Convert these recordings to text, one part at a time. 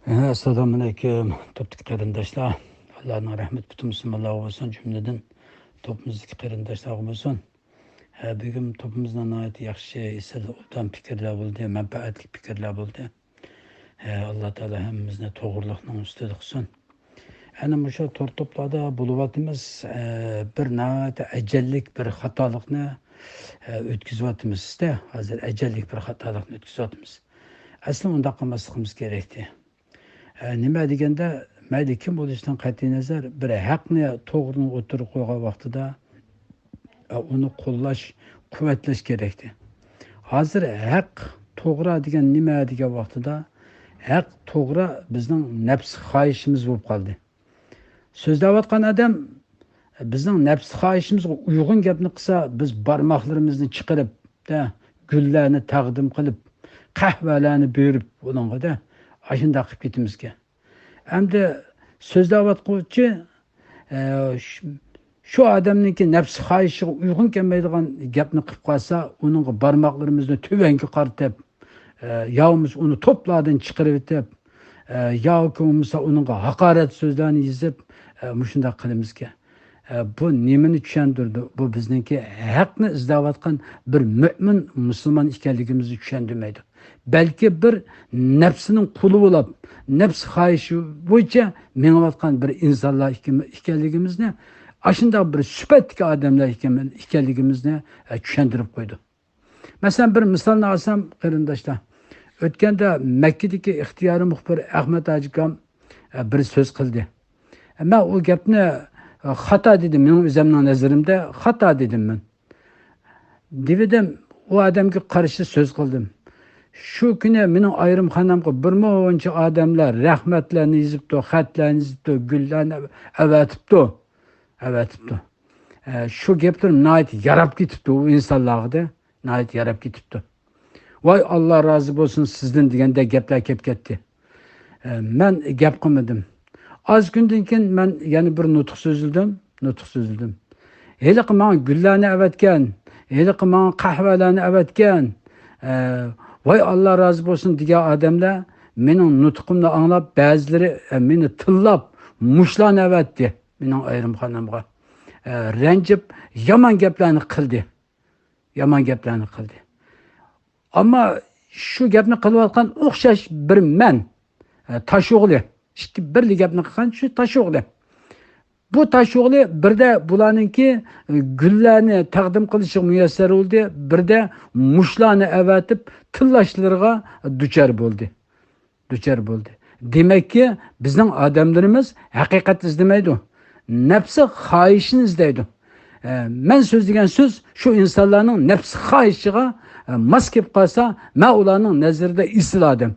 Assalomu alaykum, topdagi qarindoshlar. Allohning rahmat butun musulmonlarga bo'lsin, jumladan topimizdagi qarindoshlarga bo'lsin. Bugun topimizda nihoyat yaxshi, esil, o'tan fikrlar bo'ldi, manfaatli fikrlar bo'ldi. Alloh taolo hammamizni to'g'riliqning ustida qilsin. Ana shu to'rtoplarda bo'lyapmiz, bir nihoyat ajallik bir xatolikni o'tkazyapmiz-da. Hozir ajallik bir xatolikni o'tkazyapmiz. Aslida unda qilmasligimiz kerakdi. Nima deganda, mayli kim bo'lishidan qat'iy nazar, bir haqni to'g'rini o'tirib qo'ygan vaqtida uni qo'llash, quvvatlash kerakdi. Hozir haq to'g'ri degan nima degan vaqtida haq to'g'ri bizning nafs xohishimiz bo'lib qoldi. So'zlayotgan odam bizning nafs xohishimizga uyg'un gapni qilsa, biz barmoqlarimizni chiqarib, gullarni taqdim qilib, qahvalarni berib uningda ashunda qilib ketimizga. Endi so'zlayotuvchi shu odamningki nafs xohishiga uyg'un kelmaydigan gapni qilib qolsa, uning barmoqlarimizni tuvanga qaratib, yo'imiz uni to'plardan chiqarib etib, yo'ki bo'lmasa uning haqorat so'zlarni yozib, shunday qilimizga. Bu nimani tushundirdi? Bu bizningki haqni izlayotgan bir mo'min musulmon ekanligimizni tushundirmaydi. Balki bir nafsining quli bo'lib, nafs xohishi bo'yicha menayotgan bir insonlar ekanligimizni, ashunday bir sifatli odamlar ekanligimizni tushuntirib qo'ydi. Masalan, bir misolni olsam, qarindoshlar, o'tganda Makkadagi ixtiyoriy muxbir Ahmad Ajikam bir so'z qildi. Men u gapni xato dedim, mening o'zimning nazarimda xato dedim men. Dedim, u odamga qarshi so'z qildim. Shu kuni mening ayrimxonamga bir muncha odamlar rahmatlarni yozibdi, xatlarni yozibdi, gullarni avatibdi. Shu gaplar nihoyat yarab ketibdi u insonlarga, nihoyat yarab ketibdi. Voy Alloh rozi bo'lsin sizdan deganda gaplar kelib ketdi. Men gap qilmadim. Az kundan keyin men yana bir nutq so'zildim. Heliqi men gullarni avatgan, heliqi men qahvalarni avatgan, voy Alloh rozi bo'lsin degan odamlar mening nutqimni anglab, ba'zilari meni tillab, mushlarni avatdi mening ayrimxonamga. Ranjib yomon gaplarni qildi. Ammo shu gapni qilayotgan o'xshash bir men tashug'li, ikki birli gapni qilgan shu tashug'li. Bu tashug'li birda bularningki gullarni taqdim qilishi muyassar bo'ldi, birda mushlarni avatib tillashlariga duchor bo'ldi. Demakki, bizning odamlarimiz haqiqat izlamaydi. Nafsi xohishini izlaydi. Men so'zlagan so'z shu insonlarning nafsi xohishiga mos kelib qolsa, men ularning nazarida isil odam.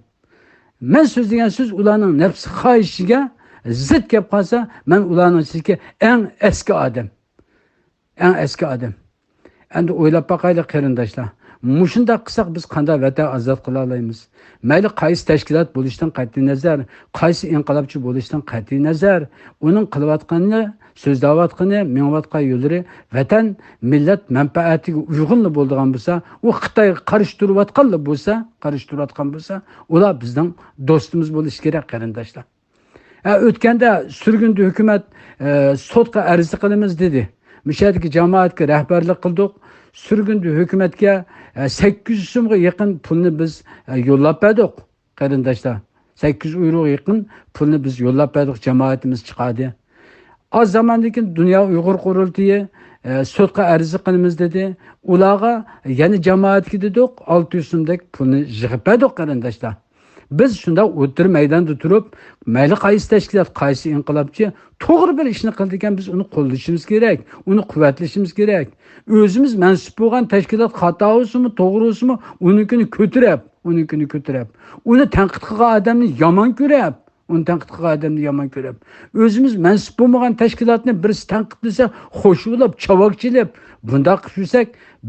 Men so'zlagan so'z ularning nafsi xohishiga zid kelib qolsa, men ularning ichidagi eng eski odam. Endi o'ylab boqaylik qarindoshlar. Mushunda qilsak biz qanday vatan ozod qila olamiz? Mayli qaysi tashkilot bo'lishdan qat'iy nazar, qaysi inqilobchi bo'lishdan qat'iy nazar, uning qilayotganini, so'zlayotgani, menayotgan yo'llari vatan, millat manfaatiga uyg'un bo'lgan bo'lsa, u Xitoyga qarshi turayotgan bo'lsa, ular bizning do'stimiz bo'lishi kerak qarindoshlar. O'tganda surgunda hukumat sotqa arz qilamiz dedi. Mishadagi jamoatga rahbarlik qildik. Surgunda hukumatga 800 so'mga yaqin pulni biz yo'llab berdik qarindoshlar. 800 euro yaqin pulni biz yo'llab berdik, jamoatimiz chiqadi. Az zamondan keyin Dunyo Uyg'ur qurultiyi sotqa arz qilamiz dedi. Ularga yana jamoatga dedik 600 so'mdek pulni yig'ib berdik qarindoshlar. Biz shunda o'tir maydonda turib, mayli qaysi tashkilot, qaysi inqilobchi to'g'ri bir ishni qildi ekan, biz uni qo'llashimiz kerak, uni quvvatlashimiz kerak. O'zimiz mansub bo'lgan tashkilot xato bo'lsinmi, to'g'ri bo'lsinmi, unikini ko'tarib, uni tanqid qilgan odamni yomon ko'rib, o'zimiz mansub bo'lmagan tashkilotni birisi tanqidlasa, xo'shulab, chavokchilab, bunday qilib yursak,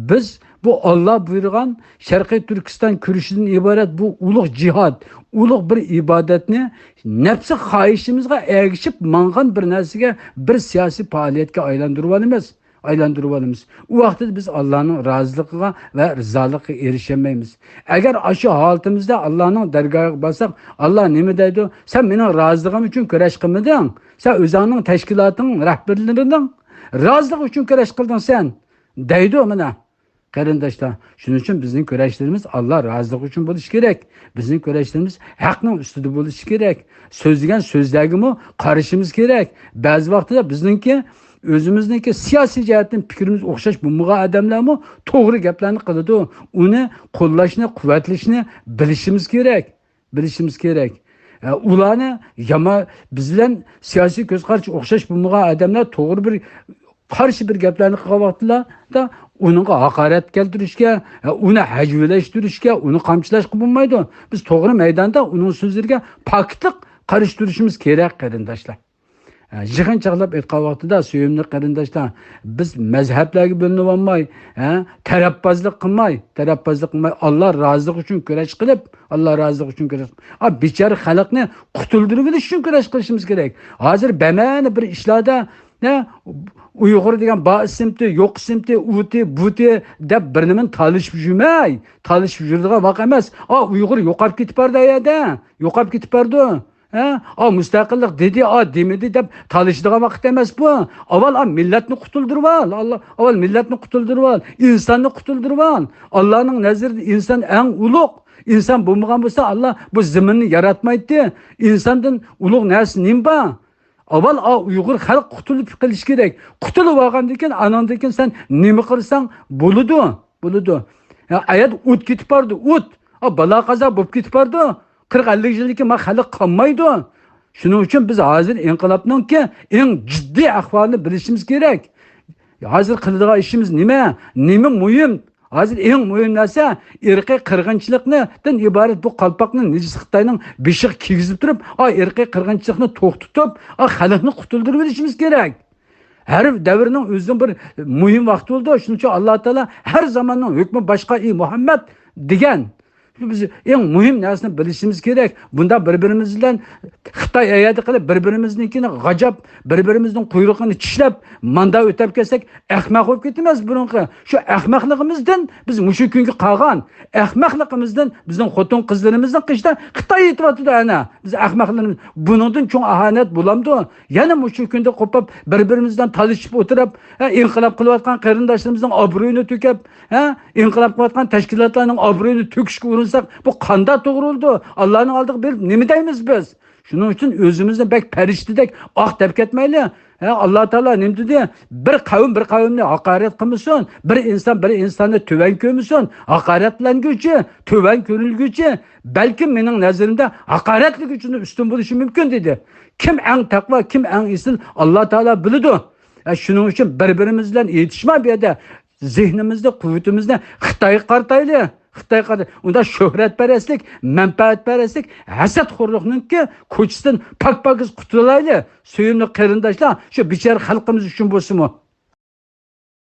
biz bu Allah buyurgan Sharqiy Turkiston kurishidan iborat bu ulug' jihad, ulug' bir ibodatni nafsi xohishimizga ergishib mangan bir narsaga, bir siyosiy faoliyatga aylantirib olamiz. aylantirib olamiz. U vaqtda biz Allohning roziligiga va rizoligiga erishmaymiz. Agar shu holatimizda Allohning dargohiga borsak, Alloh nima deydi? Sen mening roziligim uchun kurash qilmading. Sen o'zingning tashkiloting rahbarlarining roziligi uchun kurash qilding sen. Deydi mana. Qarindoshlar, shuning uchun bizning kurashlarimiz Alloh roziligi uchun bo'lishi kerak. Bizning kurashlarimiz haqning ustida bo'lishi kerak. So'zlagan so'zlarga qarashimiz kerak. Ba'zi vaqtda bizningki o'zimizniki siyosiy jihatdan fikrimiz o'xshash bo'lmagan odamlarmi to'g'ri gaplarni qiladi. Uni qo'llashni, quvvatlashni bilishimiz kerak. Bilishimiz kerak. Ularni biz bilan siyosiy ko'z qarash o'xshash bo'lmagan odamlar to'g'ri bir qarshi bir gaplarni qilgan vaqtlarda uningga haqorat keltirishga, uni hajvilashtirishga, uni qamchilash bo'lmaydi. Biz to'g'ri maydonda uning so'zlariga poklik qarash turishimiz kerak, qarindoshlar. Yig'in chaqlab aytgan vaqtida suyimli qarindoshlar, biz mazhablarga bo'linib olmay, tarafbozlik qilmay, Alloh roziligi uchun kurash qilib, Alloh roziligi uchun kurash. Bechora xalqni qutuldirib olish uchun kurash qilishimiz kerak. Hozir bamani bir ishlarda Uyg'ur degan ba ismti, yo'q ismti, uti, buti deb bir nimani talishib yurmay, talishib yuradigan vaqt emas. Uyg'ur yo'qolib ketib bordi ayada, yo'qolib ketib bordi. Mustaqillik dedi, demedi deb talishadigan vaqt emas bu. Avval millatni qutuldirib ol. Avval millatni qutuldirib ol, insonni qutuldirib ol. Allohning nazarida inson eng ulug'. İnson bo'lmagan bo'lsa, Alloh bu zaminni yaratmaydi. Insondan ulug' narsa nima? Avval Uyg'ur xalq qutulib qilish kerak. Qutulib olgandan keyin anandan keyin sen nima qilsang bo'ladi. Ayat o't ketib bordi, o't. Balo qazo bo'lib ketib bordi. 40-50 yillikka xalq qolmaydi. Shuning uchun biz hozir inqilobningki eng jiddiy ahvolni bilishimiz kerak. Hozir qiladigan ishimiz nima? Nima muhim? Hozir eng muhim narsa irqiy qirg'inchilikdan iborat bu qalpoqni Nijis Xitoyning beshiq kiygizib turib, irqiy qirg'inchilikni to'xtatib, xalqni qutuldirib olishimiz kerak. Har davrning o'zining bir muhim vaqti bo'ldi. Shuning uchun Alloh taolo har zamonning hukmi boshqa Muhammad degan. Biz eng muhim narsani bilishimiz kerak. Bunda bir-birimiz bilan Xitoy ayadi qilib, bir-birimizningini g'ajab, bir-birimizning quyrug'ini tishlab, manda o'tab kelsak, ahmoq bo'lib ketamiz burunqi. Shu ahmoqligimizdan biz mushu kunga qolgan ahmoqligimizdan bizning xotin qizlarimizning qishda Xitoy yetyapti ana. Biz ahmoqlarimiz buningdan cho'ng ahanat bo'lamdi. Yana mushu kunda qo'pib, bir-birimizdan talishib o'tirib, inqilob qilayotgan qarindoshlarimizning obro'yini to'kib, inqilob qilayotgan tashkilotlarning obro'yini to'kishga bu qanda to'g'ri bo'ldi. Allohning oldiga berib nima deymiz biz? Shuning uchun o'zimizni bek farishtadek deb ketmayli. Alloh taolo nima dedi? Bir qavmni haqorat qilmasin, bir insonni tuvan ko'rmasin, haqoratlanguvchi, tuvan ko'rilguvchi, balki mening nazarimda haqoratlik uchun ustun bo'lishi mumkin dedi. Kim eng taqvo, kim eng isil Alloh taolo biladi. Shuning uchun bir-birimiz bilan yetishma bu yerda zehnimizda, quvvatimizni Xitoyga qartayli. Unda shuhratparastlik, manfaatparastlik, hasadxo'rlikninki ko'chisidan pak-pakiz qutulayli. Suyimli qarindoshlar, shu bechora xalqimiz uchun bo'lsin-mi?